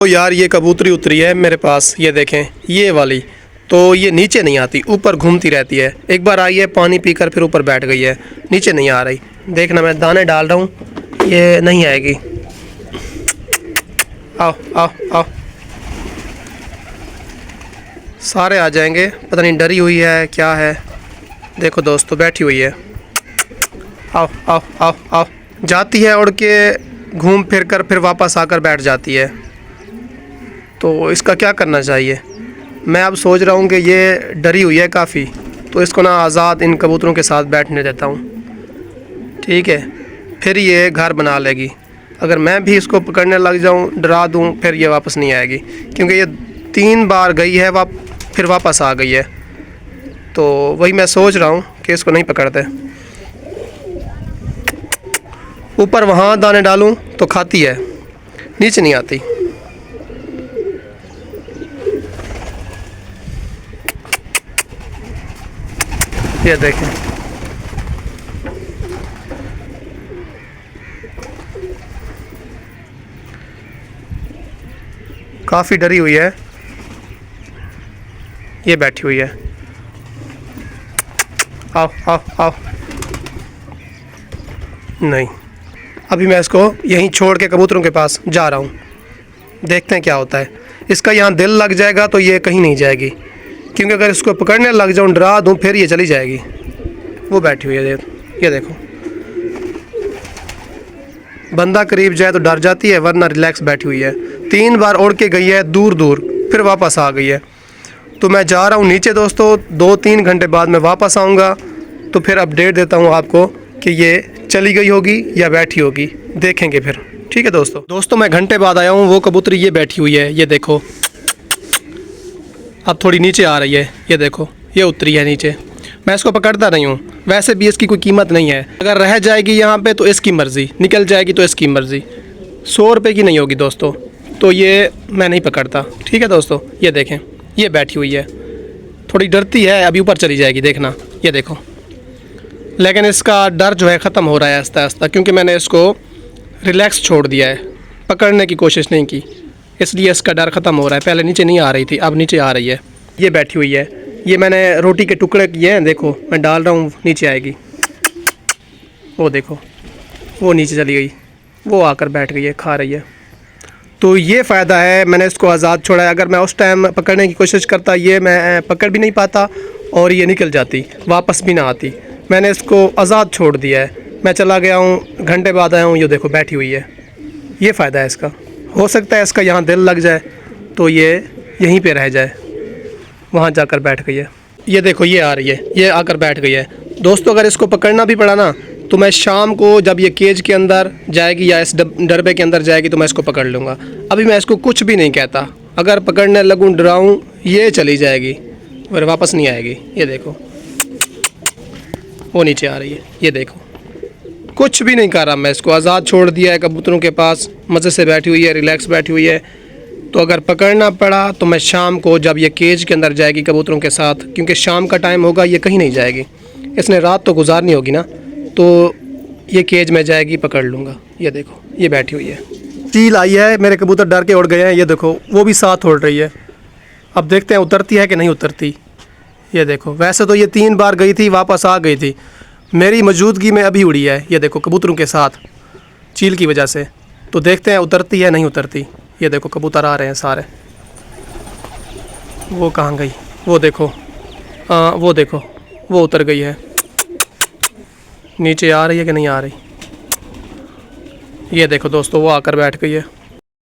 तो यार ये कबूतरी उतरी है मेरे पास, ये देखें ये वाली। तो ये नीचे नहीं आती, ऊपर घूमती रहती है। एक बार आई है पानी पीकर फिर ऊपर बैठ गई है, नीचे नहीं आ रही। देखना मैं दाने डाल रहा हूँ, ये नहीं आएगी। आओ आओ आओ, सारे आ जाएंगे। पता नहीं डरी हुई है क्या है। देखो दोस्तों बैठी हुई है। आओ आओ आओ आओ, जाती है उड़ के, घूम फिर कर फिर वापस आकर बैठ जाती है। तो इसका क्या करना चाहिए? मैं अब सोच रहा हूँ कि ये डरी हुई है काफ़ी, तो इसको ना आज़ाद इन कबूतरों के साथ बैठने देता हूँ, ठीक है। फिर ये घर बना लेगी। अगर मैं भी इसको पकड़ने लग जाऊँ, डरा दूँ, फिर ये वापस नहीं आएगी, क्योंकि ये 3 बार गई है फिर वापस आ गई है। तो वही मैं सोच रहा हूँ कि इसको नहीं पकड़ते। ऊपर वहाँ दाने डालूँ तो खाती है, नीचे नहीं आती। ये देखें, काफ़ी डरी हुई है। ये बैठी हुई है। आओ आओ आओ, नहीं, अभी मैं इसको यहीं छोड़ के कबूतरों के पास जा रहा हूँ। देखते हैं क्या होता है। इसका यहाँ दिल लग जाएगा तो ये कहीं नहीं जाएगी, क्योंकि अगर इसको पकड़ने लग जाऊँ, डरा दूँ, फिर ये चली जाएगी। वो बैठी हुई है, ये देखो। बंदा करीब जाए तो डर जाती है, वरना रिलैक्स बैठी हुई है। 3 बार उड़ के गई है दूर दूर, फिर वापस आ गई है। तो मैं जा रहा हूँ नीचे दोस्तों, 2-3 घंटे बाद मैं वापस आऊँगा, तो फिर अपडेट देता हूँ आपको कि ये चली गई होगी या बैठी होगी, देखेंगे फिर, ठीक है दोस्तों। मैं घंटे बाद आया हूँ। वो कबूतरी ये बैठी हुई है, ये देखो। अब थोड़ी नीचे आ रही है, ये देखो, ये उतरी है नीचे। मैं इसको पकड़ता नहीं हूँ, वैसे भी इसकी कोई कीमत नहीं है। अगर रह जाएगी यहाँ पे तो इसकी मर्ज़ी, निकल जाएगी तो इसकी मर्ज़ी। 100 रुपये की नहीं होगी दोस्तों, तो ये मैं नहीं पकड़ता, ठीक है दोस्तों। ये देखें, ये बैठी हुई है, थोड़ी डरती है, अभी ऊपर चली जाएगी, देखना, ये देखो। लेकिन इसका डर जो है ख़त्म हो रहा है आहिस्ता आहिस्ता, क्योंकि मैंने इसको रिलैक्स छोड़ दिया है, पकड़ने की कोशिश नहीं की, इसलिए इसका डर ख़त्म हो रहा है। पहले नीचे नहीं आ रही थी, अब नीचे आ रही है। ये बैठी हुई है। ये मैंने रोटी के टुकड़े किए हैं, देखो मैं डाल रहा हूँ, नीचे आएगी। वो देखो, वो नीचे चली गई, वो आकर बैठ गई है, खा रही है। तो ये फ़ायदा है, मैंने इसको आज़ाद छोड़ा है। अगर मैं उस टाइम पकड़ने की कोशिश करता, ये मैं पकड़ भी नहीं पाता और ये निकल जाती, वापस भी ना आती। मैंने इसको आज़ाद छोड़ दिया है। मैं चला गया हूँ, घंटे बाद आया हूँ, ये देखो बैठी हुई है। ये फ़ायदा है इसका। हो सकता है इसका यहाँ दिल लग जाए तो ये यहीं पे रह जाए, वहाँ जाकर बैठ गई है। ये देखो, ये आ रही है, ये आकर बैठ गई है। दोस्तों अगर इसको पकड़ना भी पड़ा ना, तो मैं शाम को जब ये केज के अंदर जाएगी या इस डरबे के अंदर जाएगी तो मैं इसको पकड़ लूँगा। अभी मैं इसको कुछ भी नहीं कहता, अगर पकड़ने लगूँ, डराऊँ, ये चली जाएगी, फिर वापस नहीं आएगी। ये देखो, वो नीचे आ रही है, ये देखो। कुछ भी नहीं कर रहा, मैं इसको आज़ाद छोड़ दिया है कबूतरों के पास, मज़े से बैठी हुई है, रिलैक्स बैठी हुई है। तो अगर पकड़ना पड़ा तो मैं शाम को जब ये केज के अंदर जाएगी कबूतरों के साथ, क्योंकि शाम का टाइम होगा, ये कहीं नहीं जाएगी, इसने रात तो गुजारनी होगी ना, तो ये केज में जाएगी, पकड़ लूँगा। ये देखो, ये बैठी हुई है। चील आई है, मेरे कबूतर डर के उड़ गए हैं, ये देखो, वो भी साथ उड़ रही है। अब देखते हैं उतरती है कि नहीं उतरती। ये देखो, वैसे तो ये 3 बार गई थी, वापस आ गई थी, मेरी मौजूदगी में अभी उड़ी है, ये देखो, कबूतरों के साथ, चील की वजह से। तो देखते हैं उतरती है नहीं उतरती। ये देखो कबूतर आ रहे हैं सारे। वो कहाँ गई? वो देखो, वो देखो, वो उतर गई है। नीचे आ रही है कि नहीं आ रही? ये देखो दोस्तों, वो आकर बैठ गई है।